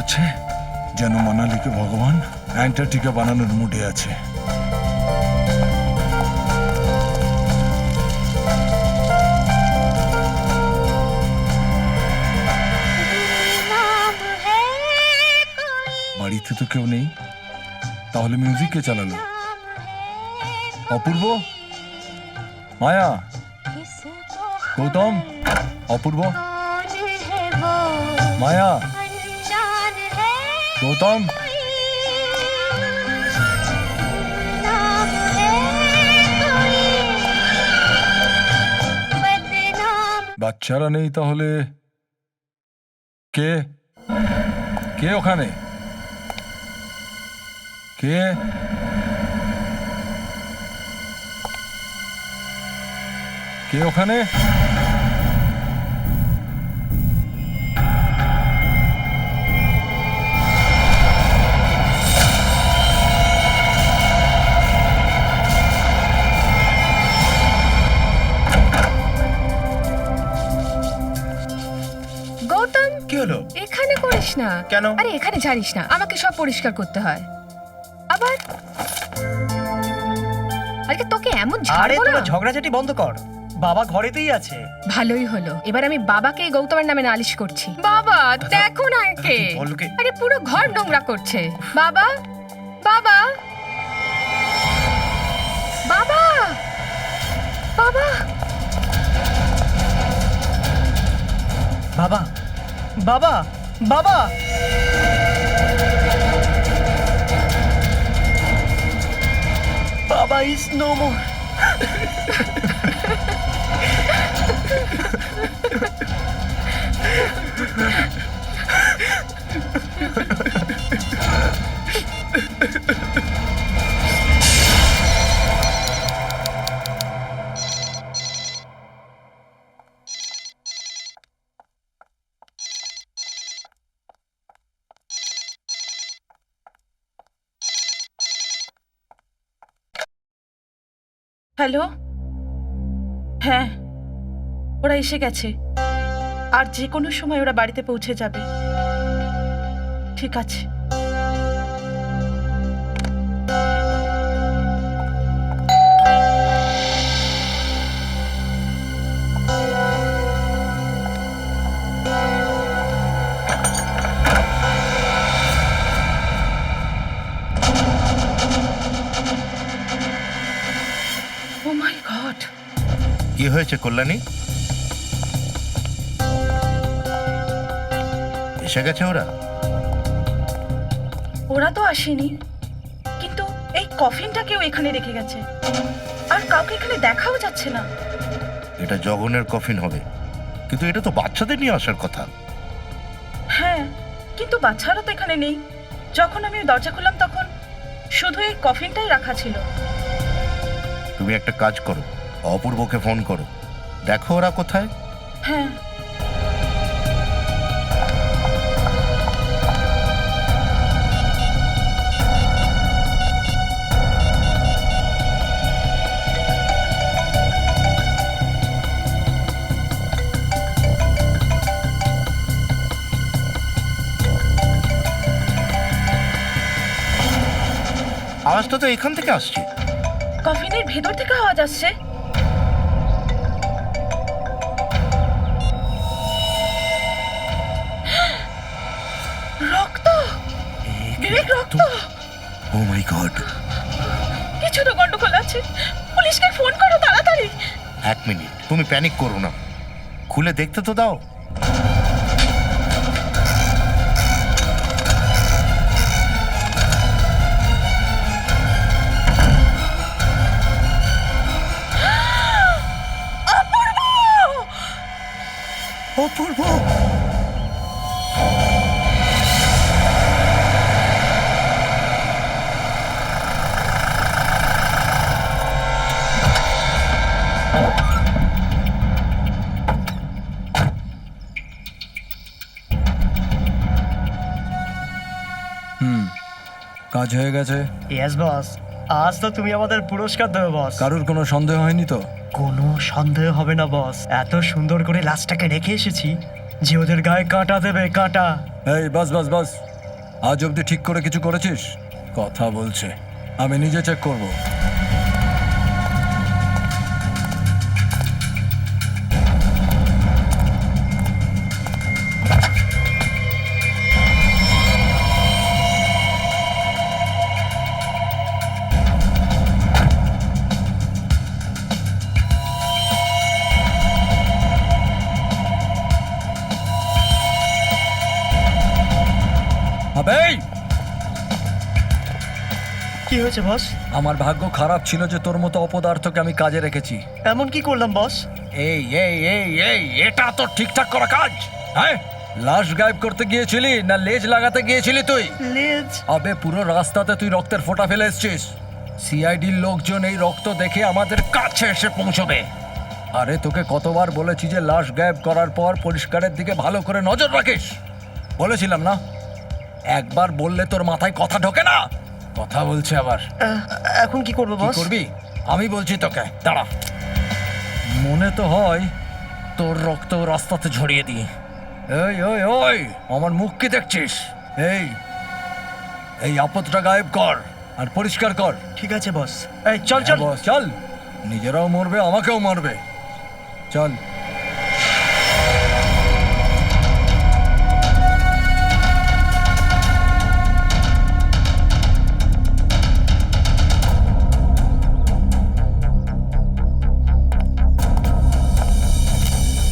হচ্ছে যেন মানালিকে ভগবান অ্যান্টার্কটিকা বানানোর মুডে আছে। বাড়িতে তো কেউ নেই, তাহলে মিউজিক কে চালালো? অপূর্ব, মায়া, গৌতম, অপূর্ব, মায়া, গৌতম। বাচ্চারা নেই, তাহলে কে কে ওখানে? কে? কে ওখানে? গৌতম, কি হলো? এখানে করিস না। কেন? আরে এখানে জানিস না আমাকে সব পরিষ্কার করতে হয়। আবার আজকে তোকে এমন আরে ঝাড়বো না। তোরা ঝগড়াঝাটি বন্ধ কর, বাবা ঘরেতেই আছে। ভালোই হলো, এবার আমি বাবাকে গৌতমের নামে নালিশ করছি। বাবা দেখো না একে, বলকে। আরে পুরো ঘর নোংরা করছে। বাবা, বাবা, বাবা, বাবা, বাবা, বাবা, বাবা, বাবা ইজ নো মোর। হ্যালো, হ্যাঁ ওরা এসে গেছে, আর যে কোনো সময় ওরা বাড়িতে পৌঁছে যাবে। ঠিক আছে। ও মাই গড, কি হয়েছে কল্যাণী? এসে গেছে ওরা? ওরা তো আসেনি, কিন্তু এই কফিনটা কেউ এখানে রেখে গেছে, আর কাউকে এখানে দেখাও যাচ্ছে না। এটা জগনের কফিন হবে, কিন্তু এটা তো বাচ্চাদের নিয়ে আসার কথা। হ্যাঁ, কিন্তু বাচ্চারা তো এখানে নেই। যখন আমি দরজা খুললাম তখন শুধু এই কফিনটাই রাখা ছিল। তুমি একটা কাজ করো, অপূর্বকে ফোন করো, দেখো ওরা কোথায়। হ্যাঁ, আওয়াজটা তো এখান থেকে আসছে। কফিনের ভেতর থেকে আওয়াজ আসছে। রক্ত, বিবেক, রক্ত। ও মাই গড! কিছু তো গন্ডগোল আছে, পুলিশকে ফোন করো তাড়াতাড়ি। এক মিনিট, তুমি প্যানিক করো না, খুলে দেখতে তো দাও। অপূর্ব! কাজ হয়ে গেছে। ইয়েস বস, আজ তো তুমি আমাদের পুরস্কার দেবে বস। কারোর কোনো সন্দেহ হয়নি তো? কোনো সন্দেহ হবে না বস, এত সুন্দর করে লাশটাকে রেখে এসেছি যে ওদের গায়ে কাঁটা দেবে, কাঁটা। এই বাস বাস বাস, আজ অবধি ঠিক করে কিছু করেছিস? কথা বলছে, আমি নিজে চেক করব। আবেই, কি হয়েছে বস? আমার ভাগ্য খারাপ ছিল যে তোর মতো অপদার্থকে আমি কাজে রেখেছি। এমন কি করলাম বস? এই এই এই এই এটা তো ঠিকঠাক করা কাজ? হ্যাঁ, লাশ গায়েব করতে গিয়েছিলি না লেজ লাগাতে গিয়েছিলি তুই? লেজ? আবে পুরো রাস্তাতে তুই রক্তের ফোঁটা ফেলে এসছিস। সিআইডির লোকজন এই রক্ত দেখে আমাদের কাছে এসে পৌঁছবে। আরে তোকে কতবার বলেছি যে লাশ গায়েব করার পর পরিষ্কারের দিকে ভালো করে নজর রাখিস? বলেছিলাম না? একবার বললে তোর মাথায় কথা ঢোকে না? কথা বলছে আবার। এখন কি করবো কি বস? করবি? আমি বলছি তোকে, দাঁড়া। মনে তো হয় তোর রক্ত রাস্তাতে ঝরিয়ে দিই। এই ওই ওই, আমার মুখ কি দেখছিস? এই এই আপদটা গায়েব কর আর পরিষ্কার কর। ঠিক আছে বস। এই চল চল। হ্যাঁ, বস, চল। নিজেরাও মরবে, আমাকেও মারবে। চল।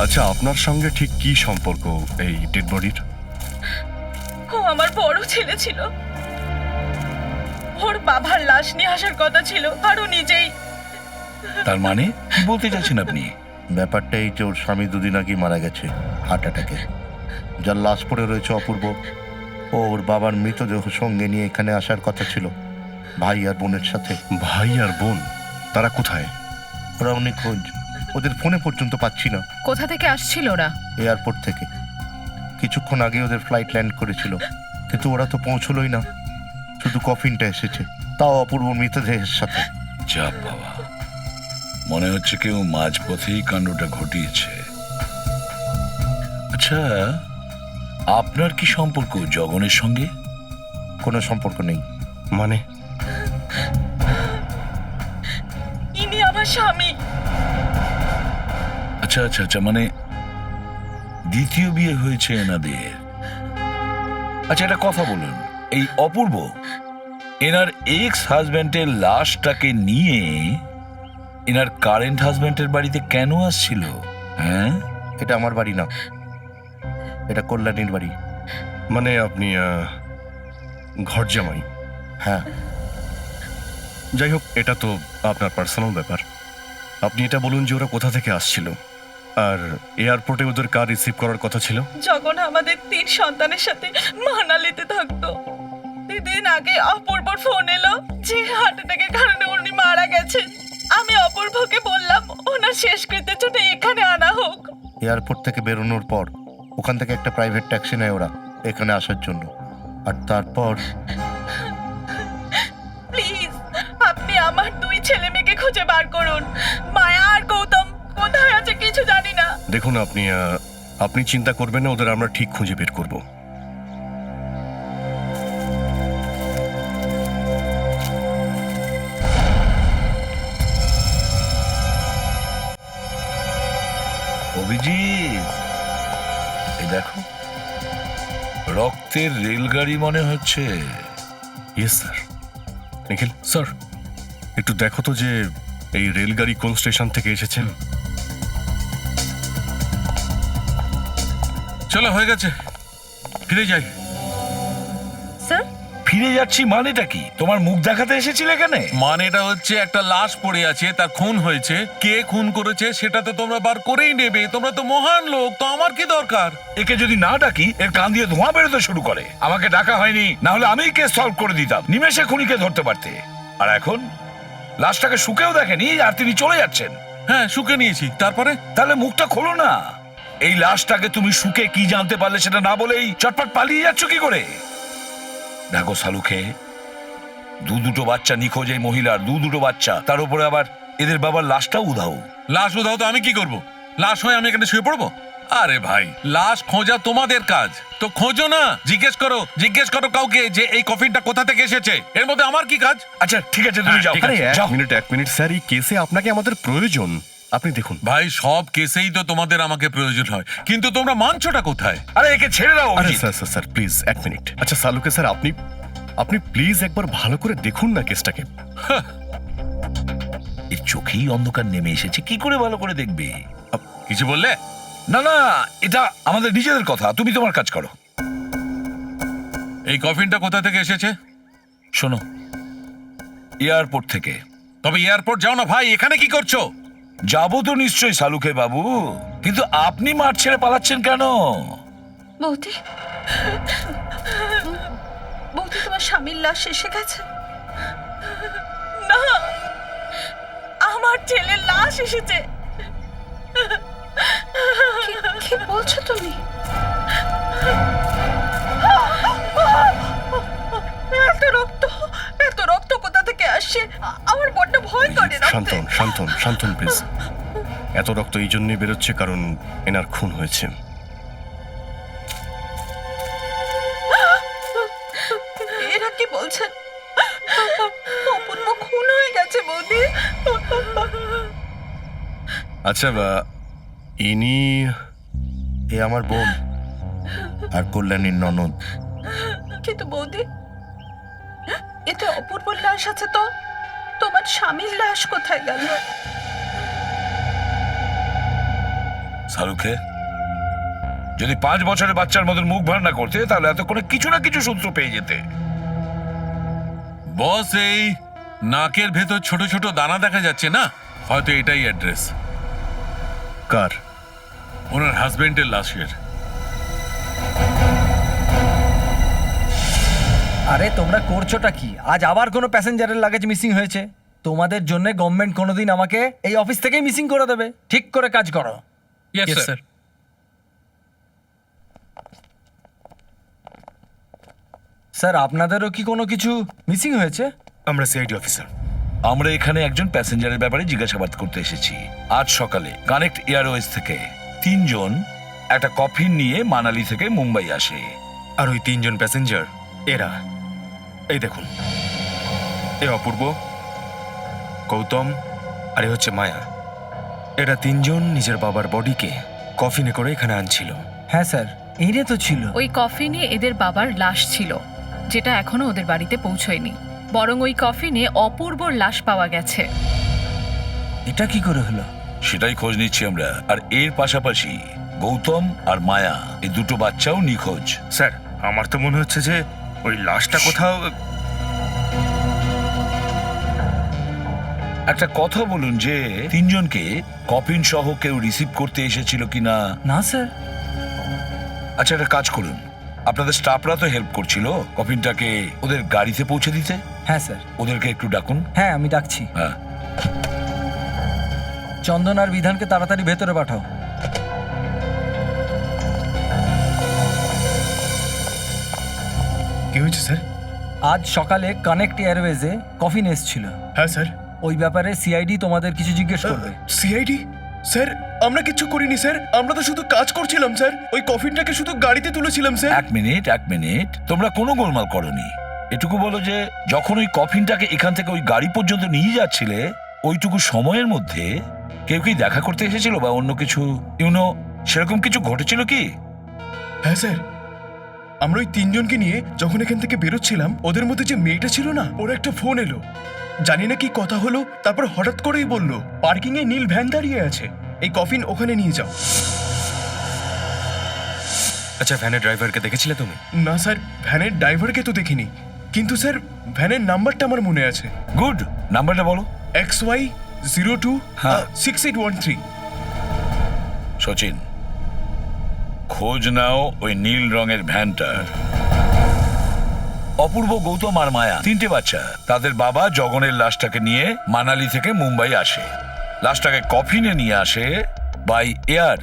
আচ্ছা, আপনার সঙ্গে ঠিক কি সম্পর্ক এই ডেড বডির? ও আমার বড় ছেলে ছিল। ওর বাবার লাশ নিয়ে আসার কথা ছিল, আর ও নিজেই। তার মানে কি বলতে চাচ্ছেন আপনি? ব্যাপারটা এই যে ওর স্বামী দুদিন আগে মারা গেছে হার্ট অ্যাটাকে। যার লাশ পড়ে রয়েছে অপূর্ব, ও ওর বাবার মৃতদেহ সঙ্গে নিয়ে এখানে আসার কথা ছিল ভাই আর বোনের সাথে। ভাই আর বোন তারা কোথায়? ওরা অনেক খোঁজ, ওদের ফোনে পর্যন্ত পাচ্ছি না। কোথা থেকে আসছিল ওরা? এয়ারপোর্ট থেকে কিছুক্ষণ আগে ওদের ফ্লাইট ল্যান্ড করেছিল, কিন্তু ওরা তো পৌঁছলোই না। শুধু কফিনটা এসেছে, তাও অপূর্ব মৃতদেহের সাথে। যা বাবা, মনে হচ্ছে কেউ মাঝপথেই কাণ্ডটা ঘটিয়েছে। আচ্ছা, আপনার কি সম্পর্ক জগনের সঙ্গে? কোনো সম্পর্ক নেই। মানে ইনি আমার স্বামী। আচ্ছা আচ্ছা আচ্ছা, মানে দ্বিতীয় বিয়ে হয়েছে এনাদের। আচ্ছা, একটা কথা বলুন, এই অপূর্ব এনার এক্স হাজব্যান্ডের লাশটাকে নিয়ে এনার কারেন্ট হাজব্যান্ডের বাড়িতে কেন আসছিল? হ্যাঁ, এটা আমার বাড়ি না, এটা কল্যাণীর বাড়ি। মানে আপনি ঘর জামাই? হ্যাঁ। যাই হোক, এটা তো আপনার পার্সোনাল ব্যাপার। আপনি এটা বলুন যে ওরা কোথা থেকে আসছিল, আর এয়ারপোর্টে ওদের কার রিসিভ করার কথা ছিল? যখন আমাদের 3 সন্তানের সাথে মানালিতে থাকতো, 2 দিন আগে অপূর্বর ফোন এলো যে হার্ট অ্যাটাকের কারণে উনি মারা গেছেন। আমি অপূর্বকে বললাম ওনার শেষকৃত্যের জন্য এখানে আনা হোক। এয়ারপোর্ট থেকে বেরোনোর পর ওখান থেকে একটা প্রাইভেট ট্যাক্সি নেয় ওরা এখানে আসার জন্য। আর তারপর প্লিজ আপনি আমার 2 ছেলে মেয়েকে খুঁজে বার করুন। মায়া আর গৌতম কোথায় আছে কিছু জানি না। দেখুন, আপনি চিন্তা করবেন না, ওদের আমরা ঠিক খুঁজে বের করব। অভিজিৎ, এই দেখো, রক্তের রেলগাড়ি মনে হচ্ছে। Yes sir. নিখিল স্যার, একটু দেখো তো যে এই রেলগাড়ি কোন স্টেশন থেকে এসেছে। চলো, হয়ে গেছে, ফিরে যাই। স্যার, ফিরে যাচ্ছি মানেটা কি? তোমার মুখ দেখাতে এসেছিলে এখানে? মানেটা হচ্ছে একটা লাশ পড়ে আছে, তার খুন হয়েছে, কে খুন করেছে সেটা তো তোমরা বার করেই নেবে। তোমরা তো মহান লোক, তো আমার কি দরকার? একে যদি না ডাকি এর কান দিয়ে ধোঁয়া বেরোতে শুরু করে। আমাকে ডাকা হয়নি, না হলে আমিই কেস সলভ করে দিতাম, নিমেষে খুনিকে ধরতে পারতে। আর এখন লাশটাকে শুকেও দেখেনি আর তিনি চলে যাচ্ছেন। হ্যাঁ, শুকে নিয়েছি, তারপরে? তাহলে মুখটা খোলো না। এই লাশটাকে তুমি শুকে কি জানতে পারলে সেটা না বলেই চটপট পালিয়ে যাচ্ছ কি করে? দেখো সালুকে, দুটো বাচ্চা নিখোঁজ এই মহিলার, দুটো বাচ্চা, তার উপরে আবার এদের বাবার লাশটাও উধাও। লাশ উধাও তো আমি কি করব? লাশ হয়ে আমি এখানে শুয়ে পড়বো? আরে ভাই, লাশ খোঁজা তোমাদের কাজ, তো খোঁজো না। জিজ্ঞেস করো কাউকে যে এই কফিনটা কোথা থেকে এসেছে। এর মধ্যে আমার কি কাজ? আচ্ছা ঠিক আছে, তুমি যাও। আরে যাও। এক মিনিট স্যার, এই কেসে আপনাকে আমাদের প্রয়োজন। আপনি দেখুন। ভাই, সব কেসেই তো তোমাদের আমাকে প্রয়োজন হয়, কিন্তু তোমরা মানছোটা কোথায়? আরে একে ছেড়ে দাও আরে অভিজিৎ। স্যার প্লিজ এক মিনিট। আচ্ছা সালুকে স্যার, আপনি প্লিজ একবার ভালো করে দেখুন না কেসটাকে। এর চোখেই অন্ধকার নেমে এসেছে, কি করে ভালো করে দেখবে? কিছু বললে? না না, এটা আমাদের নিজেদের কথা, তুমি তোমার কাজ করো। এই কফিনটা কোথা থেকে এসেছে? শোনো, এয়ারপোর্ট থেকে। তবে এয়ারপোর্ট যাও না ভাই, এখানে কি করছো? যাবো তো নিশ্চয়ই সালুকে বাবু, কিন্তু আপনি মাঠ ছেড়ে পালাচ্ছেন কেন? বৌদি, বৌদি, তোমার স্বামীর লাশ এসে গেছে। না, আমার ছেলের লাশ এসেছে। কি বলছো তুমি? এত রক্ত কোথা থেকে আসছে? আমার বড্ড ভয় করে রক্তে। শান্তন প্লিজ। এত রক্ত এই জন্যই বেরোচ্ছে কারণ এনার খুন হয়েছে। এরা কি বলছেন? অপূর্ব খুন হয়ে গেছে বৌদি। আচ্ছা ইনি এ আমার বোন আর কল্যাণীর ননদ। কিন্তু বৌদি, এতে অপূর্ব লাশ আছে, তো তোমার স্বামীর লাশ কোথায় গেল? সালুকে, যদি 5 বছরের বাচ্চার মতন মুখ ভার না করতে, তাহলে এতক্ষণে কিছু না কিছু সূত্র পেয়ে যেতে। বস, এই নাকের ভেতর ছোট ছোট দানা দেখা যাচ্ছে না, হয়তো এটাই অ্যাড্রেস কার? ওনার হাজবেন্ডের লাশের। আরে তোমরা করছোটা কি? আজ আবার কোনো প্যাসেঞ্জারের লাগেজ মিসিং হয়েছে। তোমাদের জন্য গভর্নমেন্ট কোনোদিন আমাকে এই অফিস থেকেই মিসিং করে দেবে। ঠিক করে কাজ করো। স্যার। স্যার, আপনাদেরও কি কোনো কিছু মিসিং হয়েছে? আমরা সিআইডি অফিসার। আমরা এখানে একজন প্যাসেঞ্জারের ব্যাপারে জিজ্ঞাসাবাদ করতে এসেছি। আজ সকালে কানেক্ট এয়ারওয়েজ থেকে 3 জন একটা কফিন নিয়ে মানালি থেকে মুম্বাই আসে। আর ওই 3 জন প্যাসেঞ্জার এরা, এই দেখুন, এ অপূর্ব, গৌতম আর এ হচ্ছে মায়া। এরা 3 জন নিজের বাবার বডিকে কফিনে করে এখানে আনছিল। হ্যাঁ স্যার, এইরে তো ছিল। ওই কফিনে এদের বাবার লাশ ছিল, যেটা এখনো ওদের বাড়িতে পৌঁছয়নি। বরং ওই কফিনে অপূর্বর লাশ পাওয়া গেছে। এটা কি করে হলো? সেটাই খোঁজ নিচ্ছি আমরা। আর এর পাশাপাশি গৌতম আর মায়া, এই দুটো বাচ্চাও নিখোঁজ। স্যার, আমার তো মনে হচ্ছে যে ওই লাশটা কোথাও। একটা কথা বলুন, যে 3 জনকে কফিন সহ কেউ রিসিভ করতে এসেছিল কিনা? না স্যার। আচ্ছা, একটা কাজ করুন, আপনাদের স্টাফরা তো হেল্প করছিল কফিনটাকে ওদের গাড়িতে পৌঁছে দিতে। হ্যাঁ স্যার। ওদেরকে একটু ডাকুন। হ্যাঁ, আমি ডাকছি। হ্যাঁ, চন্দন আর বিধানকে তাড়াতাড়ি ভেতরে পাঠাও। কি হয়েছে স্যার? আজ সকালে কানেক্ট এয়ারওয়েজে কফিন এসেছিল। হ্যাঁ স্যার। ওই ব্যাপারে সিআইডি তোমাদের কিছু জিজ্ঞেস করবে। সিআইডি? স্যার, আমরা কিচ্ছু করিনি স্যার, আমরা তো শুধু কাজ করছিলাম স্যার। ওই কফিনটাকে শুধু গাড়িতে তুলেছিলাম স্যার। এক মিনিট, তোমরা কোনো গোলমাল করনি। এটুকু বলো যে যখন ওই কফিনটাকে এখান থেকে ওই গাড়ি পর্যন্ত নিয়ে যাচ্ছিলে, ওইটুকু সময়ের মধ্যে কেউ কি দেখা করতে এসেছিল বা অন্য কিছু সেরকম কিছু ঘটেছিল কি? হ্যাঁ স্যার, আমরা ওই 3 জনকে নিয়ে যখন এখান থেকে বেরোচ্ছিলাম, ওদের মধ্যে যে মেয়েটা ছিল না, ওর একটা ফোন এলো। জানি না কি কথা হলো, তারপর হঠাৎ করেই বলল পার্কিং এ নীল ভ্যান দাঁড়িয়ে আছে, এই কফিন ওখানে নিয়ে যাও। আচ্ছা, ভ্যানের ড্রাইভারকে দেখেছিলে তুমি? না স্যার, ভ্যানের ড্রাইভারকে তো দেখিনি, কিন্তু স্যার ভ্যানের নাম্বারটা আমার মনে আছে। গুড, নাম্বারটা বলো। XY02 হ্যাঁ। 6813। সচিন, খোঁজ নাও ওই নীল রঙের ভ্যানটার। অপূর্ব, গৌতম আর মায়া, 3টে বাচ্চা, তাদের বাবা জগনের লাশটাকে নিয়ে মানালি থেকে মুম্বাই আসে। লাশটাকে কফিনে নিয়ে আসে বাই এয়ার।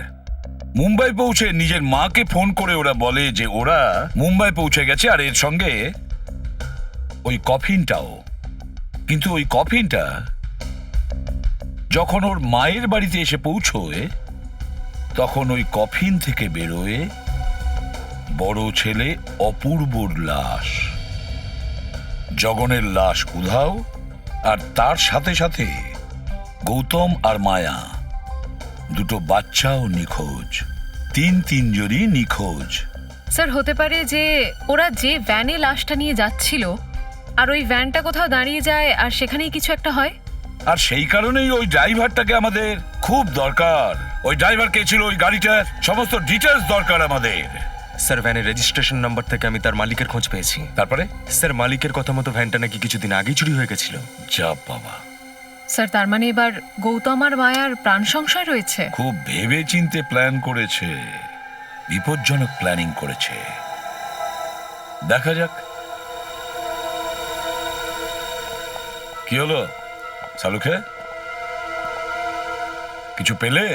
মুম্বাই পৌঁছে নিজের মাকে ফোন করে ওরা বলে যে ওরা মুম্বাই পৌঁছে গেছে, আর এর সঙ্গে ওই কফিনটাও। কিন্তু ওই কফিনটা যখন ওর মায়ের বাড়িতে এসে পৌঁছয়, তখন ওই কফিন থেকে বেরোয় বড় ছেলে অপূর্বর লাশ, জগনের লাশ উধাও, আর তার সাথে সাথে গৌতম আর মায়া, দুটো বাচ্চাও নিখোঁজ। তিনজনই নিখোঁজ। স্যার হতে পারে যে ওরা যে ভ্যানে লাশটা নিয়ে যাচ্ছিল আর ওই ভ্যানটা কোথাও দাঁড়িয়ে যায় আর সেখানেই কিছু একটা হয়। আর সেই কারণেই ওই ড্রাইভারটাকে আমাদের খুব দরকার। ওই ড্রাইভার কে ছিল, ওই গাড়িটার সমস্ত ডিটেলস দরকার আমাদের। স্যার ভ্যানের রেজিস্ট্রেশন নাম্বার থেকে আমি তার মালিকের খোঁজ পেয়েছি। তারপরে স্যার মালিকের কথা মতো ভ্যানটা নাকি কিছুদিন আগেই চুরি হয়ে গেছিল। যা বাবা, স্যার তার মানে এবার গৌতম আর মায়ার প্রাণ সংশয় রয়েছে। খুব ভেবে চিন্তে প্ল্যান করেছে, বিপজ্জনক প্ল্যানিং করেছে। দেখা যাক কি হলো। সালুকে কিছু পেলে?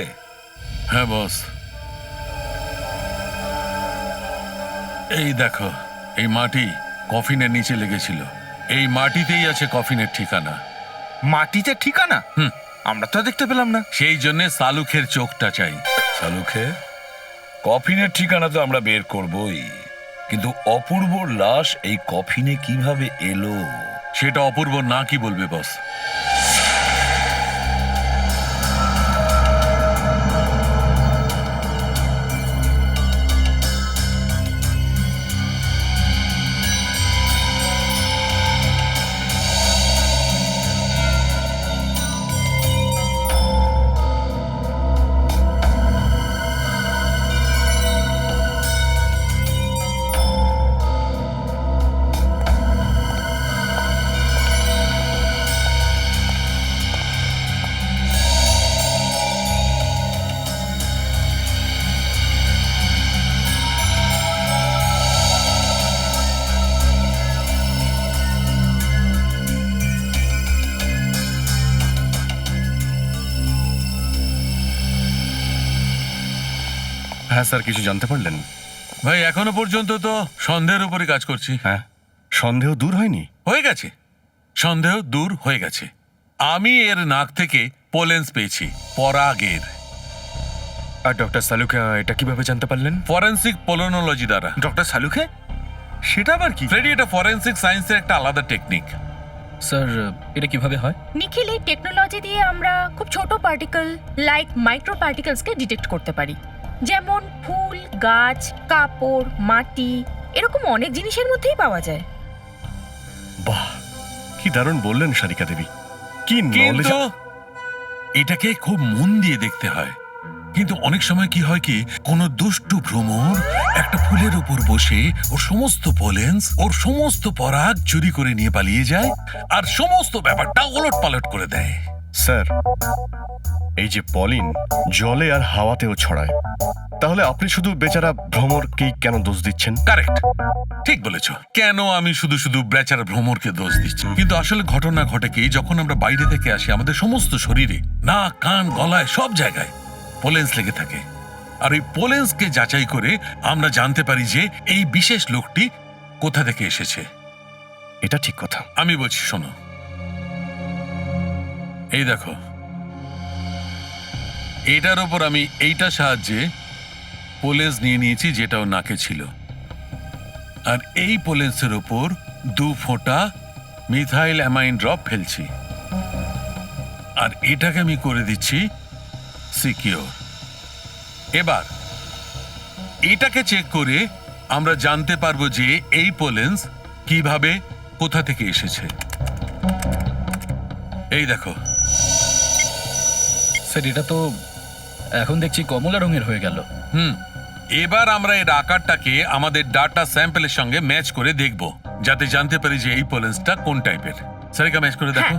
হ্যাঁ বস, এই দেখো, এই মাটি কফিনের নিচে লেগেছিল। এই মাটিতেই আছে কফিনের ঠিকানা। মাটিতে ঠিকানা? আমরা তো দেখতে পেলাম না। সেই জন্য সালুখের চোখটা চাই। সালুকে কফিনের ঠিকানা তো আমরা বের করবই, কিন্তু অপূর্বর লাশ এই কফিনে কিভাবে এলো সেটা অপূর্ব না কি বলবে বস। হ্যাঁ স্যার, কিছু জানতে পারলেন? ভাই এখনো পর্যন্ত তো সন্দেহের উপরই কাজ করছি। হ্যাঁ, সন্দেহ দূর হয়নি? হয়ে গেছে, সন্দেহ দূর হয়ে গেছে। আমি এর নাক থেকে পোলেন্স পেয়েছি, পরাগের। আর ডক্টর সালুকে এটা কিভাবে জানতে পারলেন? ফরেন্সিক পোলোনোলজি দ্বারা। ডক্টর সালুকে? সেটা আবার কি? ফ্রেডি, এটা ফরেন্সিক সায়েন্সের একটা আলাদা টেকনিক। স্যার এটা কিভাবে হয়? নিখিল, এই টেকনোলজি দিয়ে আমরা খুব ছোট পার্টিকেল লাইক মাইক্রো পার্টিকেলসকে ডিটেক্ট করতে পারি। যেমন ফুল, গাছ, কাপড়, মাটি, এরকম অনেক জিনিসের মধ্যেই পাওয়া যায়। বাহ, কি দারুণ বললেন সারিকা দেবী, কি নলেজ! কিন্তু এটাকে খুব মন দিয়ে দেখতে হয়। কিন্তু অনেক সময় কি হয় কি, কোন দুষ্টু ভ্রমর একটা ফুলের উপর বসে ওর সমস্ত পোলেন্স, ওর সমস্ত পরাগ চুরি করে নিয়ে পালিয়ে যায় আর সমস্ত ব্যাপারটা ওলট পালট করে দেয়। স্যার, এই যে পলিন জলে আর হাওয়াতেও ছড়ায়, তাহলে আপনি শুধু বেচারা ভ্রমরকেই কেন দোষ দিচ্ছেন? কারেক্ট, ঠিক বলেছ। কেন আমি শুধু শুধু বেচারা ভ্রমরকে দোষ দিচ্ছি? কিন্তু আসলে ঘটনা ঘটে কি, যখন আমরা বাইরে থেকে আসি আমাদের সমস্ত শরীরে, নাক, কান, গলায়, সব জায়গায় পোলেন্স লেগে থাকে। আর ওই পোলেন্সকে যাচাই করে আমরা জানতে পারি যে এই বিশেষ লোকটি কোথা থেকে এসেছে। এটা ঠিক কথা। আমি বলছি শোনো, এই দেখো, এটার উপর আমি এইটার সাহায্যে পোলেন্স নিয়ে নিয়েছি যেটাও নাকে ছিল, আর এই পোলেন্সের উপর 2 ফোঁটা মিথাইল অ্যামাইন ড্রপ ফেলছি, আর এটাকে আমি করে দিচ্ছি সিকিউর। এবার এটাকে চেক করে আমরা জানতে পারবো যে এই পোলেন্স কিভাবে কোথা থেকে এসেছে। এই দেখো স্যার এটা তো এখন দেখছি কমলা রঙের হয়ে গেল। এবার আমরা এর আকারটাকে আমাদের ডাটা স্যাম্পলের সঙ্গে ম্যাচ করে দেখব, যাতে জানতে পারি যে এই পোলেন্সটা কোন টাইপের। সারিকা, ম্যাচ করে দেখো।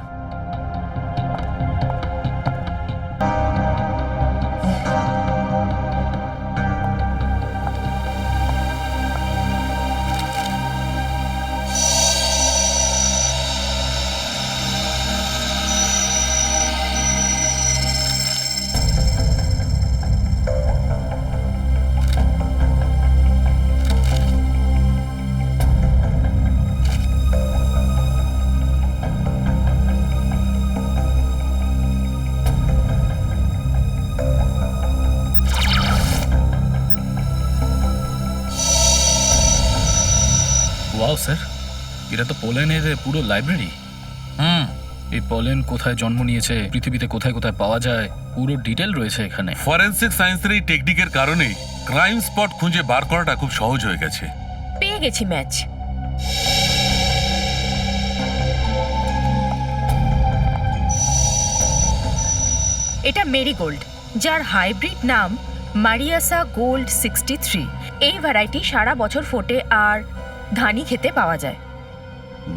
এটা তো পোল্যান্ডের পুরো লাইব্রেরি। হুম, এই পোল্যান্ড কোথায় জন্ম নিয়েছে, পৃথিবীতে কোথায় কোথায় পাওয়া যায়, পুরো ডিটেল রয়েছে এখানে। ফরেনসিক সায়েন্সের এই টেকনিকের কারণেই ক্রাইম স্পট খুঁজে বার করাটা খুব সহজ হয়ে গেছে। পেয়ে গেছি ম্যাচ। এটা মেরিগোল্ড, যার হাইব্রিড নাম মারিয়াসা গোল্ড 63। এই ভ্যারাইটি সারা বছর ফোটে আর ধানি খেতে পাওয়া যায়।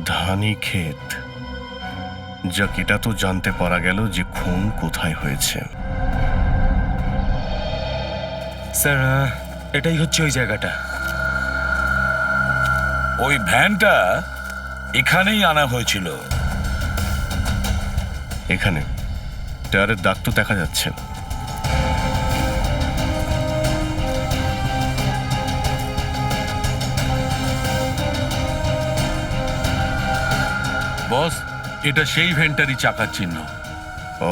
ধানি ক্ষেত, যাক এটা তো জানতে পারা গেল যে খুন কোথায় হয়েছে। স্যার এটাই হচ্ছে ওই জায়গাটা। ওই ভ্যানটা এখানেই আনা হয়েছিল। এখানে টায়ারের দাগ তো দেখা যাচ্ছে। বস, এটা সেই ভেন্টারি চাকার চিহ্ন। ও,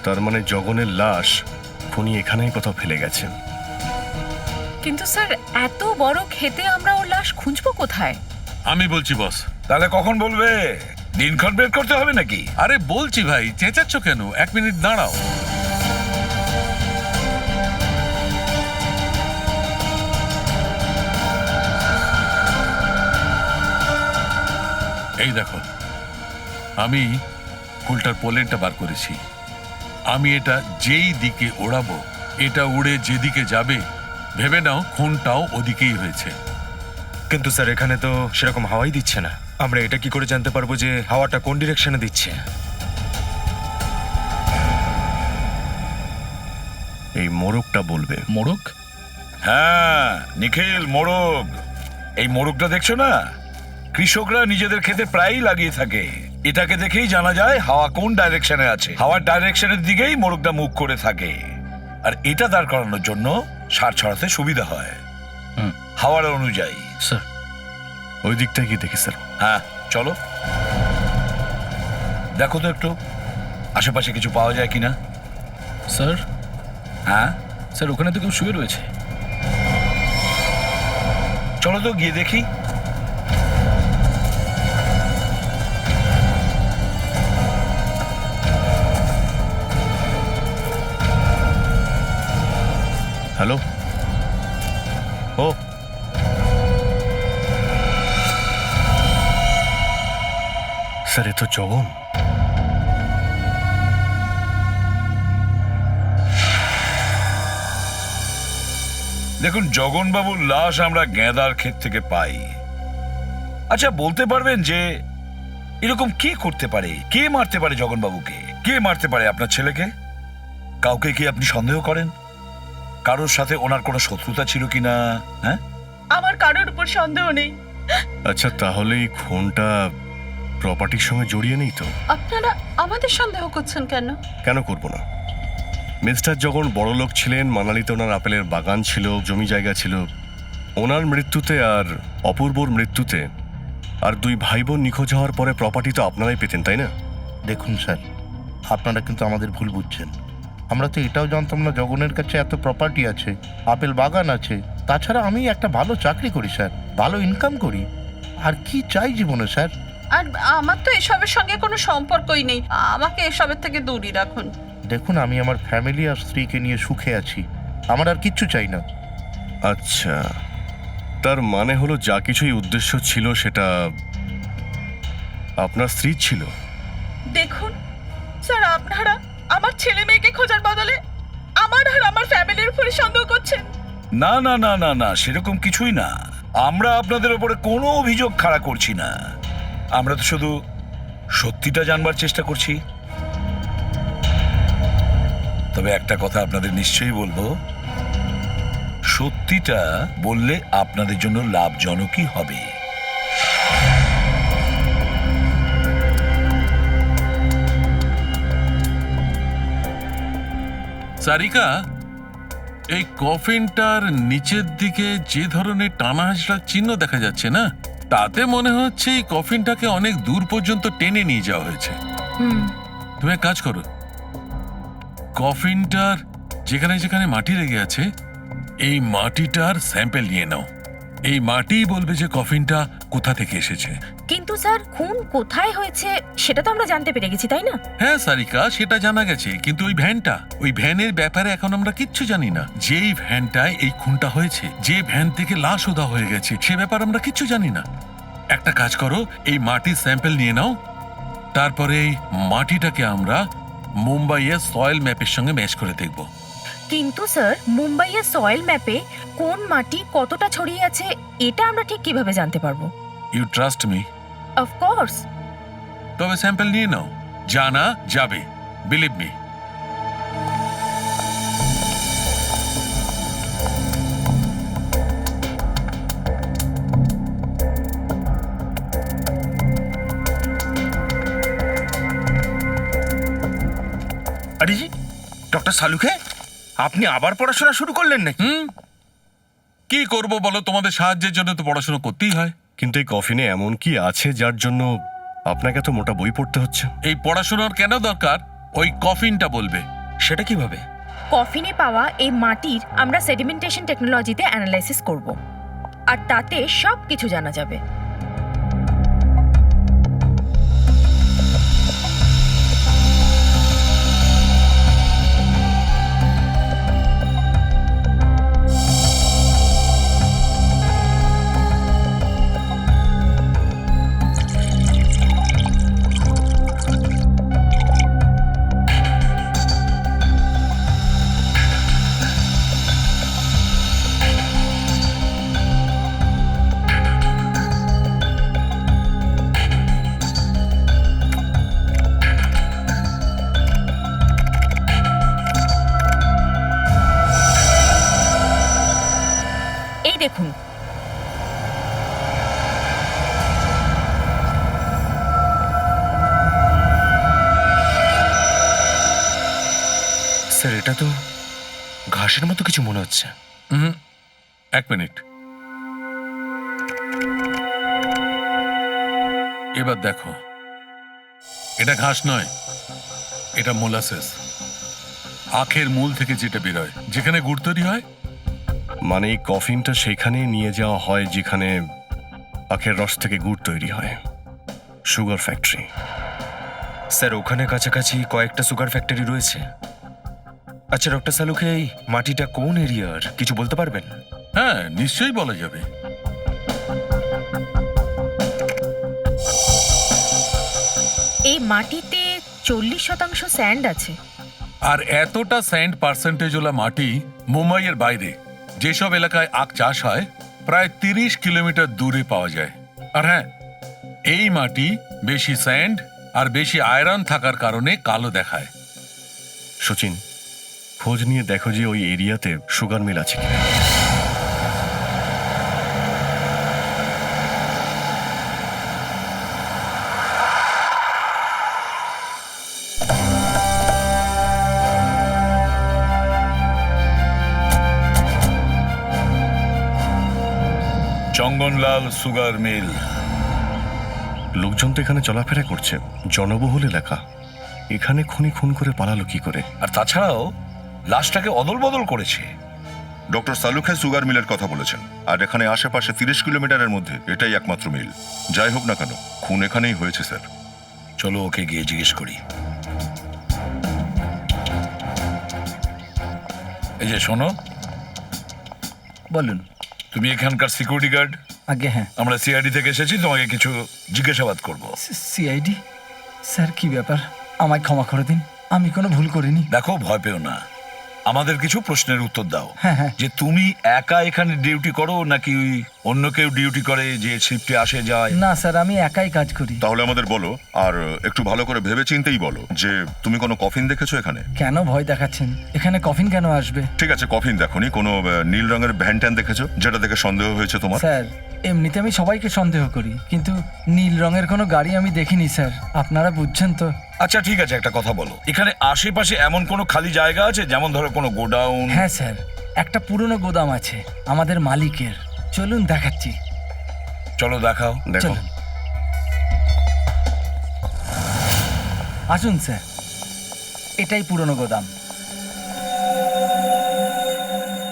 তার মানে জগনের লাশ খুনি এখানেই কোথাও ফেলে গেছে। কিন্তু স্যার এত বড় ক্ষেতে আমরা ওর লাশ খুঁজবো কোথায়? আমি বলছি বস। তাহলে কখন বলবে? দিনক্ষণ বের করতে হবে নাকি? আরে বলছি ভাই, চেঁচাচ্ছ কেন? 1 মিনিট দাঁড়াও। এই দেখো, আমি ফুলটার পোলেনটা বার করেছি। আমি এটা যেই দিকে ওড়াবো, এটা উড়ে যেদিকে যাবে ভেবে নাও খুনটাও ওদিকেই হয়েছে। কিন্তু স্যার এখানে তো সেরকম হাওয়াই দিচ্ছে না, আমরা এটা কি করে জানতে পারবো যে হাওয়াটা কোন ডিরেকশনে দিচ্ছে? এই মোড়কটা বলবে। মোড়ক? হ্যাঁ নিখিল, মোরগ। এই মোরগটা দেখছো না? কৃষকরা নিজেদের ক্ষেতে প্রায়ই লাগিয়ে থাকে। এটাকে দেখেই জানা যায় হাওয়া কোন ডাইরেকশনে আছে। হাওয়ার ডাইরেকশনের দিকেই মোরগটা মুখ করে থাকে। আর এটা দাঁড় করানোর জন্য সার ছড়াতে সুবিধা হয় হাওয়ার অনুযায়ী। স্যার ওই দিকটা কি দেখি স্যার? হ্যাঁ চলো, দেখো তো একটু আশেপাশে কিছু পাওয়া যায় কিনা। স্যার, হ্যাঁ স্যার ওখানে তো কেউ শুয়ে রয়েছে। চলো তো গিয়ে দেখি। হ্যালো, ও স্যার, এ তো জগন। দেখুন, জগনবাবুর লাশ আমরা গেঁদার ক্ষেত থেকে পাই। আচ্ছা বলতে পারবেন যে এরকম কে করতে পারে? কে মারতে পারে জগনবাবুকে? কে মারতে পারে আপনার ছেলেকে? কাউকে কি আপনি সন্দেহ করেন? কারোর সাথে ওনার কোনো শত্রুতা ছিল কিনা? হ্যাঁ, আমার কারোর উপর সন্দেহ নেই। আচ্ছা তাহলে এই খুনটা প্রপার্টির সঙ্গে জড়িয়ে নেই তো? আপনারা আমাদের সন্দেহ করছেন কেন? কেন করব না? মিস্টার যখন বড় লোক ছিলেন, মানালিতে ওনার আপেলের বাগান ছিল, জমি জায়গা ছিল। ওনার মৃত্যুতে আর অপূর্বর মৃত্যুতে আর 2 ভাই বোন নিখোঁজ হওয়ার পরে প্রপার্টি তো আপনারাই পেতেন, তাই না? দেখুন স্যার, আপনারা কিন্তু আমাদের ভুল বুঝছেন। আমরা তো এটাও জানতাম না জগনের কাছে এত প্রপার্টি আছে, আপেল বাগান আছে। তাছাড়া আমি একটা ভালো চাকরি করি স্যার, ভালো ইনকাম করি। আর কি চাই জীবনে স্যার? আর আমার তো এসবের সঙ্গে কোনো সম্পর্কই নেই, আমাকে এসবের থেকে দূরই রাখুন। দেখুন, আমি আমার ফ্যামিলি আর স্ত্রীকে নিয়ে সুখে আছি, আমার আর কিচ্ছু চাই না। আচ্ছা, তার মানে হলো যা কিছুই উদ্দেশ্য ছিল সেটা আপনার স্ত্রী ছিল? দেখুন স্যার, আপনারা আমার ছেলে মেয়েকে খোঁজার বদলে আমার আর আমার ফ্যামিলির উপরে সন্দেহ করছেন। না না না না না, সেরকম কিছুই না। আমরা আপনাদের উপরে কোনো অভিযোগ খাড়া করছি না। আমরা তো শুধু সত্যিটা জানবার চেষ্টা করছি। তবে একটা কথা আপনাদের নিশ্চয়ই বলবো, সত্যিটা বললে আপনাদের জন্য লাভজনকই হবে। সারিকা, এই কফিনটার নিচের দিকে যে ধরনের টানা হাজরার চিহ্ন দেখা যাচ্ছে না, তাতে মনে হচ্ছে এই কফিনটাকে অনেক দূর পর্যন্ত টেনে নিয়ে যাওয়া হয়েছে। তুমি এক কাজ করো, কফিনটার যেখানে যেখানে মাটি লেগে আছে এই মাটিটার স্যাম্পল নিয়ে নাও। এই মাটিই বলবে যে কফিনটা কোথা থেকে এসেছে। কিন্তু স্যার খুন কোথায় হয়েছে সেটা তো আমরা জানতে পেরে গেছি, তাই না? হ্যাঁ সারিকা, সেটা জানা গেছে, কিন্তু ওই ভ্যানের ব্যাপারে এখন আমরা কিচ্ছু জানি না। যেই ভ্যানটায় এই খুনটা হয়েছে, যে ভ্যান থেকে লাশ উদা হয়ে গেছে, সে ব্যাপার আমরা কিচ্ছু জানি না। একটা কাজ করো, এই মাটির স্যাম্পল নিয়ে নাও, তারপরে এই মাটিটাকে আমরা মুম্বাইয়ের সয়েল ম্যাপের সঙ্গে ম্যাচ করে দেখব। কিন্তু স্যার মুম্বাইয়ের সয়েল ম্যাপে কোন মাটি কতটা ছড়িয়ে আছে এটা আমরা ঠিক কিভাবে জানতে পারবো? You trust me? অফকোর্স। তবে স্যাম্পল নিয়ে নাও, জানা যাবে, বিলিভ মি। আরে জি, ডক্টর সালুখে, আপনি আবার পড়াশোনা শুরু করলেন নাকি? কি করব বলো, তোমাদের সাহায্যের জন্য তো পড়াশোনা করতেই হয়। কিন্তু এই কফিনে এমন কি আছে যার জন্য আপনাকে তো মোটা বই পড়তে হচ্ছে? এই পড়াশোনার কেন দরকার, ওই কফিনটা বলবে। সেটা কিভাবে? কফিনে পাওয়া এই মাটির আমরা সেডিমেন্টেশন টেকনোলজিতে অ্যানালাইসিস করব, আর তাতে সব কিছু জানা যাবে। এই দেখুন, স্যার, এটা তো ঘাসের মতো কিছু মনে হচ্ছে। এক মিনিট, এবার দেখো, এটা ঘাস নয়, এটা মোলাসেস, আখের মূল থেকে যেটা বেরোয়, যেখানে গুড় তৈরি হয়। মানে এই কফিনটা সেখানে নিয়ে যাওয়া হয় যেখানে আখের রস থেকে গুড় তৈরি হয়, সুগার ফ্যাক্টরি। স্যার, ওখানে কাছাকাছি কয়েকটা সুগার ফ্যাক্টরি রয়েছে। আচ্ছা ডক্টর সালুখে, এই মাটিটা কোন এরিয়ার কিছু বলতে পারবেন? হ্যাঁ, নিশ্চয়ই বলা যাবে। এই মাটিতে 40% স্যান্ড আছে। আর এতটা স্যান্ড পার্সেন্টেজ ওলা মাটি মুম্বাইয়ের বাইরে যেসব এলাকায় আখ চাষ হয় প্রায় 30 কিলোমিটার দূরে পাওয়া যায়। আর হ্যাঁ, এই মাটি বেশি স্যান্ড আর বেশি আয়রন থাকার কারণে কালো দেখায়। সচিন, খোঁজ নিয়ে দেখো যে ওই এরিয়াতে সুগার মিল আছে কিনা। চঙ্গনলাল সুগার মিল। লোকজন তো এখানে চলাফেরা করছে, জনবহুল এলাকা, এখানে খুনি খুন করে পালালো কি করে? আর তাছাড়াও লাশটাকে অদল বদল করেছে। ডক্টর সালুখে সুগার মিলের কথা বলেছেন, আর এখানে আশেপাশে 30 কিলোমিটারের মধ্যে এটাই একমাত্র মিল। যাই হোক না কেন, খুন এখানেই হয়েছে স্যার। চলো ওকে গিয়ে জিজ্ঞেস করি। এই যে শোনো, বলুন। তুমি এখানকার সিকিউরিটি গার্ড? আগে হ্যাঁ। আমরা সিআইডি থেকে এসেছি, তোমাকে কিছু জিজ্ঞাসাবাদ করব। সিআইডি? স্যার কি ব্যাপার, আমায় ক্ষমা করে দিন, আমি কোনো ভুল করিনি। দেখো, ভয় পেও না, আমাদের কিছু প্রশ্নের উত্তর দাও। হ্যাঁ হ্যাঁ। যে তুমি একা এখানে ডিউটি করো নাকি অন্য কেউ ডিউটি করে যে শিফটে আসে যায়? না স্যার, আমি একাই কাজ করি। তাহলে আমাদের বলো, আর একটু ভালো করে ভেবে চিন্তেই বলো যে তুমি কোনো কফিন দেখেছো এখানে? কেন ভয় দেখাচ্ছেন, এখানে কফিন কেন আসবে? ঠিক আছে, কফিন দেখোনি, কোনো নীল রঙের ভ্যান ট্যান দেখেছো যেটা দেখে সন্দেহ হয়েছে তোমার? স্যার এমনিতে আমি সবাইকে সন্দেহ করি, কিন্তু নীল রঙের কোনো গাড়ি আমি দেখিনি স্যার, আপনারা বুঝছেন তো। আচ্ছা ঠিক আছে, একটা কথা বলো, এখানে আশেপাশে এমন কোনো খালি জায়গা আছে, যেমন ধরো কোনো গোডাউন? হ্যাঁ স্যার, একটা পুরনো গোদাম আছে আমাদের মালিকের, চলুন দেখাচ্ছি। চলো দেখাও। দেখো। চলুন। আসুন স্যার, এটাই পুরনো গোদাম।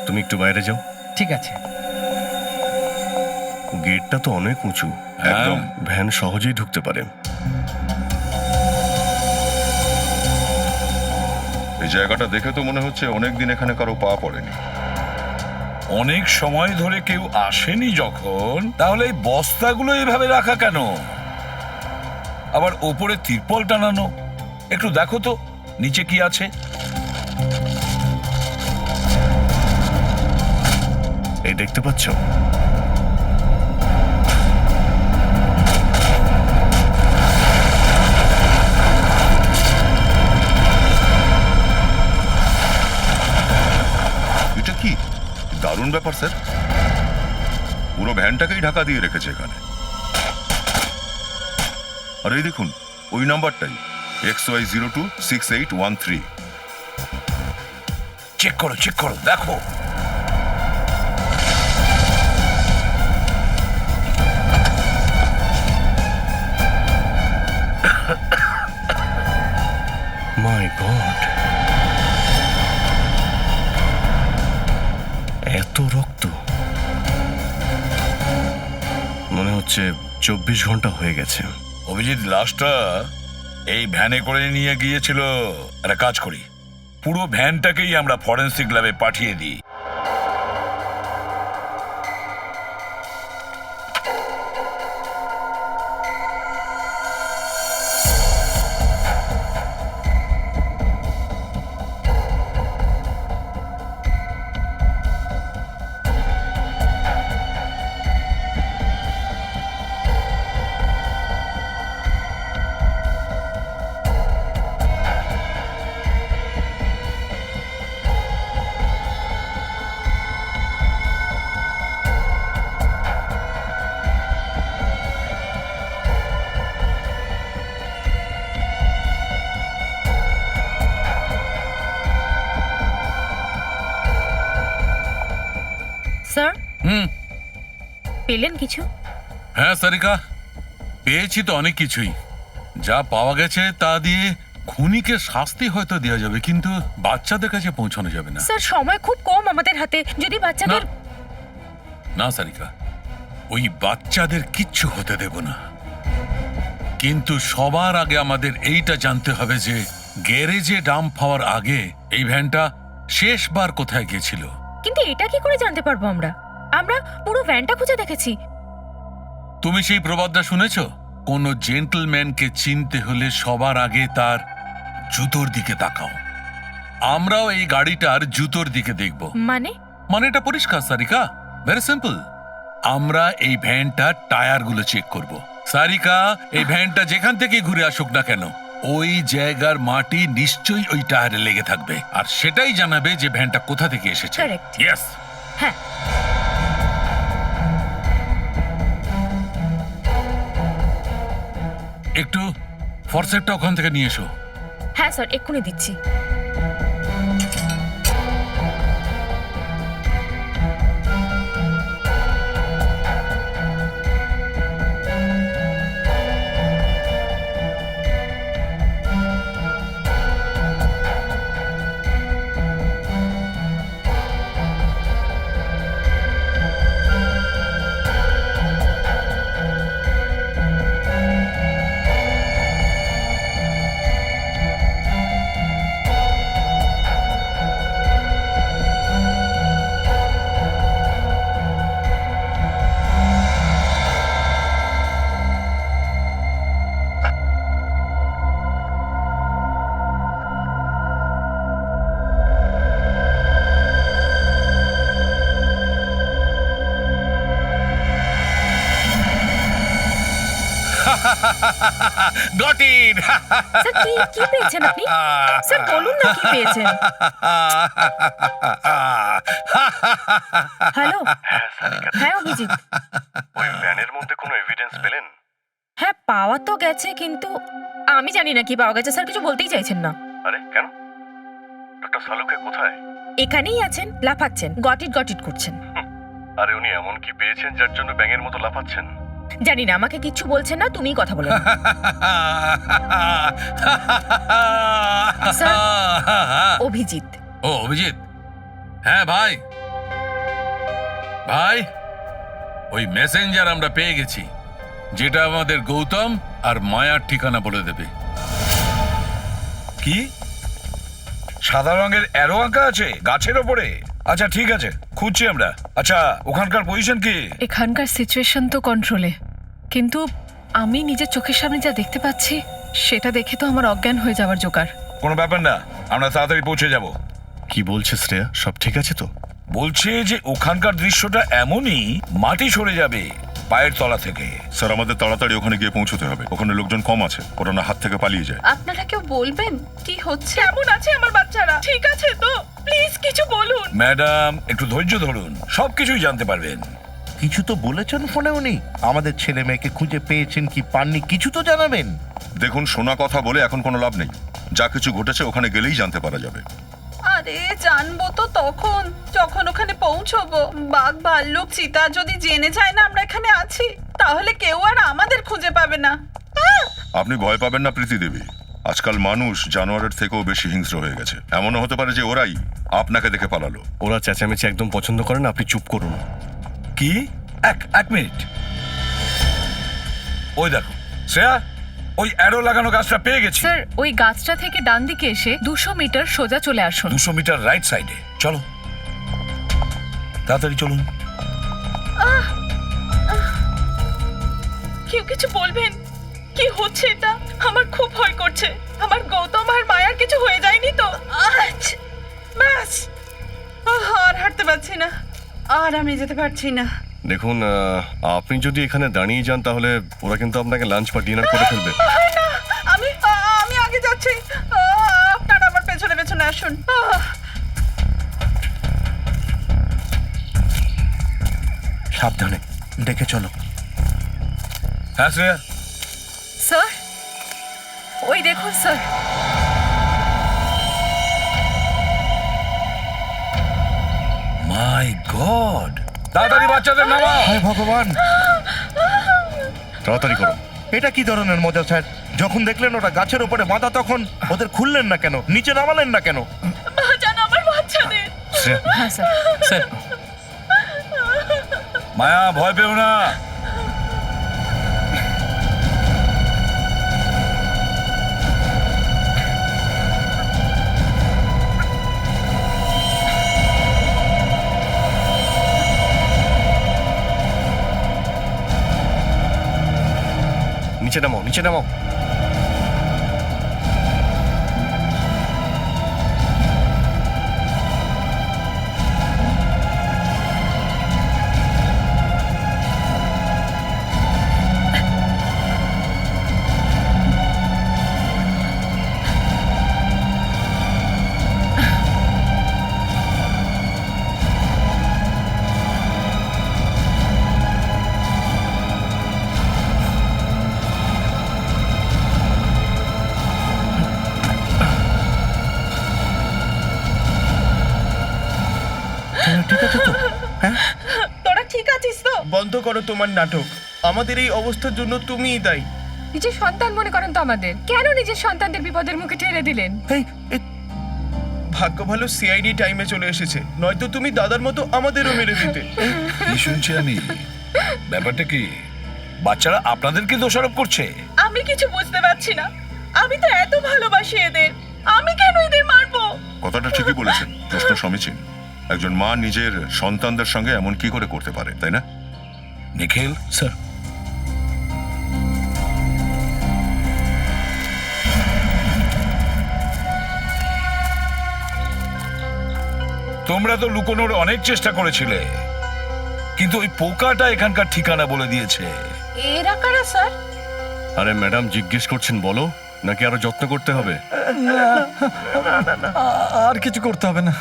তুমি একটু বাইরে যাও। ঠিক আছে। গেটটা তো অনেক উঁচু, একদম। ভ্যান সহজেই ঢুকতে পারে। এই জায়গাটা দেখে তো মনে হচ্ছে অনেকদিন এখানে কারো পা পড়েনি। অনেক সময় ধরে কেউ আসেনি যখন, তাহলে এই বস্তাগুলো এইভাবে রাখা কেন? আবার ওপরে তিরপল টানানো, একটু দেখো তো নিচে কি আছে। এই দেখতে পাচ্ছ, এটা কি দারুণ ব্যাপার স্যার, পুরো ভ্যানটাকেই ঢাকা দিয়ে রেখেছে এখানে। আর এই দেখুন ওই নাম্বারটাই XY026813। চেক করো দেখো। মাই গড, এত রক্ত! মনে হচ্ছে 24 ঘন্টা হয়ে গেছে। অভিজিৎ লাশটা এই ভ্যানে করে নিয়ে গিয়েছিল। একটা কাজ করি, পুরো ভ্যানটাকেই আমরা ফরেন্সিক ল্যাবে পাঠিয়ে দিই। স্যার, হুম। পেলেন কিছু? হ্যাঁ সারিকা, পেয়েছি তো অনেক কিছুই। যা পাওয়া গেছে তা দিয়ে খুনিকে শাস্তি হয়তো দেওয়া যাবে, কিন্তু বাচ্চাদের কাছে পৌঁছানো যাবে না। স্যার, সময় খুব কম আমাদের হাতে। যদি বাচ্চাদের না সারিকা, ওই বাচ্চাদের কিচ্ছু হতে দেব না। কিন্তু সবার আগে আমাদের এইটা জানতে হবে যে গ্যারেজে ডাম্প হওয়ার আগে এই ভ্যানটা শেষবার কোথায় গিয়েছিল। কিন্তু এটা কি করে জানতে পারবো আমরা? আমরা পুরো ভ্যানটা খুঁজে দেখেছি। তুমি সেই প্রবাদটা শুনেছো, কোন জেন্টলম্যানকে চিনতে হলে সবার আগে তার জুতোর দিকে তাকাও। আমরাও এই গাড়িটার জুতোর দিকে দেখব। মানে এটা পরিষ্কার সারিকা, ভেরি সিম্পল। আমরা এই ভ্যানটার টায়ারগুলো চেক করব। সারিকা, এই ভ্যানটা যেখান থেকে ঘুরে আসুক না কেন, ওই জায়গার মাটি নিশ্চয়ই ওই টায়ারে লেগে থাকবে, আর সেটাই জানাবে যে ভ্যানটা কোথা থেকে এসেছে। Correct. ইয়েস। হ্যাঁ, একটু ফরসেটটা ওখান থেকে নিয়ে এসো। হ্যাঁ স্যার, এক্ষুনি দিচ্ছি। Got it. স্যার, কি পেয়েছেন আপনি? স্যার, বলুন না কি পেয়েছেন। হ্যালো। হ্যাঁ অভিজিৎ। ওই ভ্যানের মধ্যে কোনো এভিডেন্স পেলেন? হ্যাঁ, পাওয়া তো গেছে, কিন্তু আমি জানি না কি পাওয়া গেছে। স্যার কিছু বলতেই চাইছেন না। আরে কেন? ডক্টর সালুকে কোথায়? এখানেই আছেন, লাফাচ্ছেন, গট ইট করছেন। আরে উনি এমন কি পেয়েছেন যার জন্য ব্যাঙের মতো লাফাচ্ছেন? জানি না, আমাকে কিচ্ছু বলছেন না, তুমিই কথা বলো। স্যার, অভিজিৎ। ও অভিজিৎ, হ্যাঁ ভাই। ভাই ওই মেসেঞ্জার আমরা পেয়ে গেছি, যেটা আমাদের গৌতম আর মায়ার ঠিকানা বলে দেবে। কি সাদা রঙের অ্যারো আঁকা আছে গাছের ওপরে? আচ্ছা ঠিক আছে, খুঁজছি আমরা। আচ্ছা ওখানকার পজিশন কি? এখানকার সিচুয়েশন তো কন্ট্রোলে, কিন্তু আমি নিজের চোখের সামনে যা দেখতে পাচ্ছি সেটা দেখে তো আমার অজ্ঞান হয়ে যাওয়ার জোগাড়। কোনো ব্যাপার না, আমরা তাড়াতাড়ি পৌঁছে যাব। কি বলছে শ্রেয়া, সব ঠিক আছে তো? বলছে যে ওখানকার দৃশ্যটা এমনই, মাটি সরে যাবে পায়ের তলা থেকে। স্যার আমাদের তাড়াতাড়ি ওখানে গিয়ে পৌঁছতে হবে, ওখানে লোকজন কম আছে, করোনা হাত থেকে পালিয়ে যায়। আপনারা কেউ বলবেন কি হচ্ছে? কেমন আছে আমার বাচ্চারা? ঠিক আছে তো? প্লিজ কিছু বলুন। ম্যাডাম একটু ধৈর্য ধরুন, সবকিছুই জানতে পারবেন। কিছু তো বলেছেন ফোনে উনি? আমাদের ছেলে মেয়েকে খুঁজে পেয়েছেন কি পাননি কিছু তো জানাবেন। দেখুন, শোনা কথা বলে এখন কোনো লাভ নেই, যা কিছু ঘটেছে ওখানে গেলেই জানতে পারা যাবে। আরে জানবো তো তখন, যখন ওখানে পৌঁছবো। বাঘ ভাল্লুক চিতা যদি জেনে যায় না আমরা এখানে আছি, তাহলে কেউ আর আমাদের খুঁজে পাবে না। আপনি ভয় পাবেন না প্রীতি দেবী, আজকাল মানুষ জানোয়ারের থেকেও বেশি হিংস্র হয়ে গেছে। এমনও হতে পারে যে ওরাই আপনাকে দেখে পালালো। ওরা চেঁচামেচি একদম পছন্দ করে না, আপনি চুপ করুন। কি? এক মিনিট, ওই দেখো শ্রেয়া, ওই অ্যারো লাগানো গাছটা পেয়ে গেছি। স্যার, ওই গাছটা থেকে ডান দিকে এসে 200 মিটার সোজা চলে আসুন। 200 মিটার রাইট সাইডে। চলো তাড়াতাড়ি চলুন। কেউ কিছু বলবেন? কি হচ্ছে এটা? আমার খুব ভয় করছে। আমার গৌতম আর মায়ার কিছু হয়ে যায়নি তো? ব্যাস, আর হাঁটতে পারছি না, আর আমি যেতে পারছি না। দেখুন, আপনি যদি এখানে দাঁড়িয়ে যান তাহলে ওরা কিন্তু আপনাকে লাঞ্চ বা ডিনার করে ফেলবে। না, আমি আগে যাচ্ছি, আপনারা আমার পেছনে পেছনে আসুন। সাবধানে দেখে চলো। হ্যাঁ শ্রেয়া, স্যার, ওই দেখুন স্যার। মাই গড, তাড়াতাড়ি বাচ্চাদের নামাও। হায় ভগবান, তাড়াতাড়ি করো। এটা কি ধরনের মজা স্যার? যখন দেখলেন ওটা গাছের উপরে বাঁধা তখন ওদের খুললেন না কেন, নিচে নামালেন না কেন? বাঁচান আমার বাচ্চাদের। শ্রেয়া, হ্যাঁ স্যার। স্যার, মায়া ভয় পেও না। নিচে নামাও, নিচে নামাও। ঠিক আছে তো? হ্যাঁ, তোরা ঠিক আছিস তো? বন্ধ করো তোমার নাটক। আমাদের এই অবস্থার জন্য তুমিই দায়ী। নিজের সন্তান মনে করেন তো আমাদের, কেন নিজের সন্তানদের বিপদের মুখে ঠেলে দিলেন? এই ভাগ্য ভালো সিআইডি টাইমে চলে এসেছে, নয়তো তুমি দাদার মতো আমাদেরও মেরে দিতে। কি শুনছি আমি? ব্যাপারটা কি? বাচ্চারা আপনাদেরকে দোষারোপ করছে। আমি কিছু বুঝতে পারছি না। আমি তো এত ভালোবাসি এদের, আমি কেন এদের মারবো? কথাটা ঠিকই বলেছেন, প্রশ্ন সমীচীন। একজন মা নিজের সন্তানদের সঙ্গে এমন কি করে করতে পারে, তাই না? নিখিল, স্যার, তোমরা তো লুকোনোর অনেক চেষ্টা করেছিলে, কিন্তু ওই পোকাটা এখানকার ঠিকানা বলে দিয়েছে। এরা কারা স্যার? আরে ম্যাডাম জিজ্ঞেস করছেন, বলো, নাকি আরো যত্ন করতে হবে? আর কিছু করতে হবে না।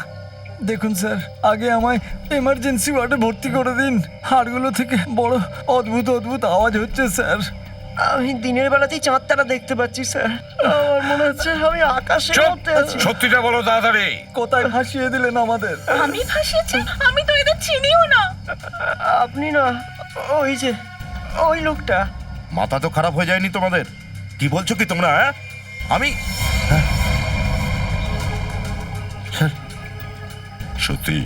দেখুন স্যার, আগে আমায় এমার্জেন্সি ওয়ার্ডে ভর্তি করে দিন। হাড়গুলো থেকে বড় অদ্ভুত অদ্ভুত আওয়াজ হচ্ছে স্যার। আমি দিনের বেলাতেই চাঁদ তারা দেখতে পাচ্ছি স্যার। আমার মনে হচ্ছে আমি আকাশের চুপ! মধ্যে আছি। সত্যিটা বলো তাড়াতাড়ি। কোথায় ভাসিয়ে দিলেন আমাদের? আমি ফাঁসিয়েছি? আমি তো এদের চিনিও না। আপনি না, ওই যে ওই লোকটা। মাথা তো খারাপ হয়ে যায়নি তোমাদের? কি বলছো কি তোমরা? হ্যাঁ, আমি সত্যি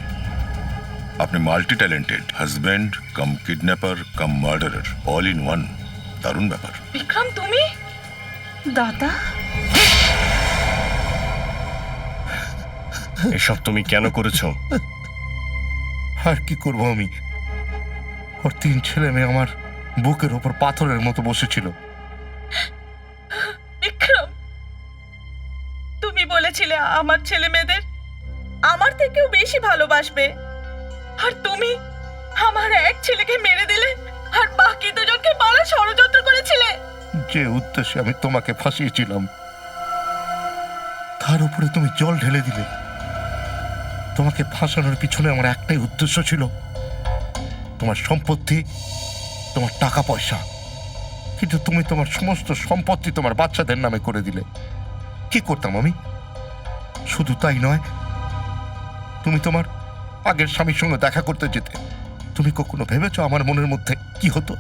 আপনি multi talented, husband cum kidnapper cum murderer, all in one. দারুণ ব্যাপার। বিক্রম, তুমি? দাদা, এসব তুমি কেন করেছো? আর কি করবো আমি? ওর 3 ছেলে মেয়ে আমার বুকের ওপর পাথরের মতো বসেছিল। বিক্রম, তুমি বলেছিলে আমার ছেলে মেয়েদের আমার থেকেও বেশি ভালোবাসবে, আর তুমি আমার এক ছেলেকে মেরে দিলে আর বাকি দুজনকে মারার ষড়যন্ত্র করেছিলে। যে উদ্দেশ্যে আমি তোমাকে ফাঁসিয়েছিলাম তার উপরে তুমি জল ঢেলে দিলে। তোমাকে ফাঁসানোর পিছনে আমার একটাই উদ্দেশ্য ছিল, তোমার সম্পত্তি, তোমার টাকা পয়সা। কিন্তু তুমি তোমার সমস্ত সম্পত্তি তোমার বাচ্চাদের নামে করে দিলে। কি করতাম আমি? শুধু তাই নয়, তুমি তোমার আগের স্বামীর সঙ্গে দেখা করতে যেতে। তুমি কখনো ভেবেছো আমার মনের মধ্যে কি হতো?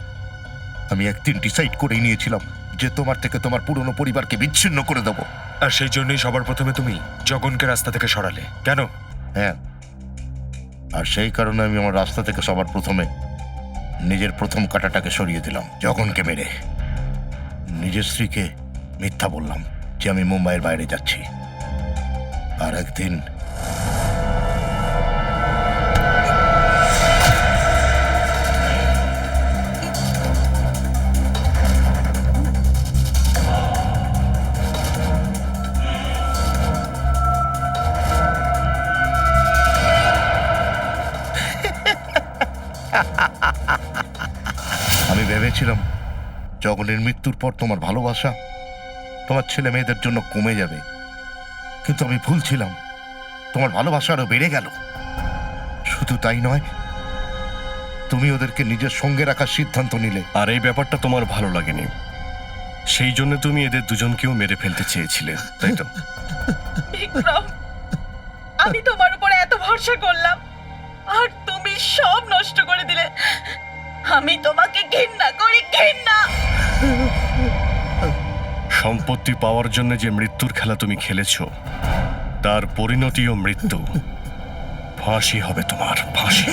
আমি একদিন ডিসাইড করে নিয়েছিলাম যে তোমার থেকে তোমার পুরনো পরিবারকে বিচ্ছিন্ন করে দেবো। আর সেই জন্যই সবার প্রথমে তুমি জগনকে রাস্তা থেকে সরালে কেন? হ্যাঁ, আর সেই কারণে আমি আমার রাস্তা থেকে সবার প্রথমে নিজের প্রথম কাঁটাটাকে সরিয়ে দিলাম। জগনকে মেরে নিজের স্ত্রীকে মিথ্যা বললাম যে আমি মুম্বাইয়ের বাইরে যাচ্ছি। আর একদিন আমি ভেবেছিলাম জগনের মৃত্যুর পর তোমার ভালোবাসা তোমার ছেলে মেয়েদের জন্য কমে যাবে, কিন্তু আমি ভুল ছিলাম। তোমার ভালোবাসা আরো বেড়ে গেল। শুধু তাই নয়, তুমি ওদেরকে নিজের সঙ্গে রাখার সিদ্ধান্ত নিলে। আর এই ব্যাপারটা তোমার ভালো লাগেনি, সেই জন্য তুমি এদের দুজনকেও মেরে ফেলতে চেয়েছিলে, তাই তো? বিক্রম, আমি তোমার উপরে এত ভরসা করলাম আর তুমি সব নষ্ট করে দিলে। আমি তোমাকে ঘৃণা করি, ঘৃণা। সম্পত্তি পাওয়ার জন্য যে মৃত্যুর খেলা তুমি খেলেছো, তার পরিণতিও মৃত্যু। ফাঁসি হবে তোমার, ফাঁসি।